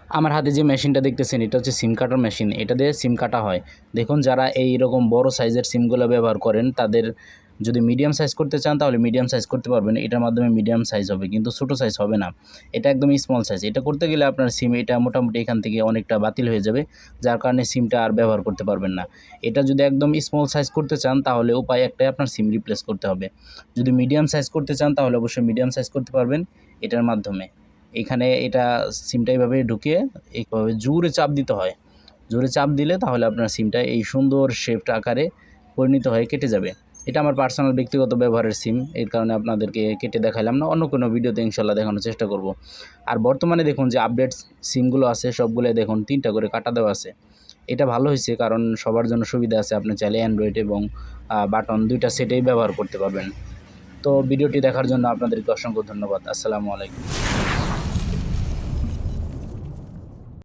আমার হাতে যে মেশিনটা দেখতেছেন এটা হচ্ছে সিম কাটার মেশিন। এটা দিয়ে সিম কাটা হয়। দেখুন যারা এইরকম বড় সাইজের সিমগুলো ব্যবহার করেন তাদের যদি মিডিয়াম সাইজ করতে চান তাহলে মিডিয়াম সাইজ করতে পারবেন। এটার মাধ্যমে মিডিয়াম সাইজ হবে, কিন্তু ছোটো সাইজ হবে না। এটা একদম স্মল সাইজ। এটা করতে গেলে আপনার সিম এটা মোটামুটি এখান থেকে অনেকটা বাতিল হয়ে যাবে, যার কারণে সিমটা আর ব্যবহার করতে পারবেন না। এটা যদি একদম স্মল সাইজ করতে চান তাহলে উপায় একটাই, আপনার সিম রিপ্লেস করতে হবে। যদি মিডিয়াম সাইজ করতে চান তাহলে অবশ্যই মিডিয়াম সাইজ করতে পারবেন এটার মাধ্যমে। এখানে এটা সিমটা এইভাবে ঢুকিয়ে এইভাবে জোরে চাপ দিতে হয়। জোরে চাপ দিলে তাহলে আপনার সিমটা এই সুন্দর শেপড আকারে পরিণত হয়ে কেটে যাবে। এটা আমার পার্সোনাল ব্যক্তিগত ব্যবহারের সিম, এর কারণে আপনাদেরকে কেটে দেখাইলাম না। অন্য কোনো ভিডিওতে ইনশাল্লাহ দেখানোর চেষ্টা করব। আর বর্তমানে দেখুন যে আপডেট সিমগুলো আছে সবগুলোই দেখুন 3টা করে কাটা দেওয়া আছে। এটা ভালো হয়েছে, কারণ সবার জন্য সুবিধা আছে। আপনি চাইলে অ্যান্ড্রয়েড এবং বাটন 2টা সেটেই ব্যবহার করতে পারবেন। তো ভিডিওটি দেখার জন্য আপনাদেরকে অসংখ্য ধন্যবাদ। আসসালামু আলাইকুম।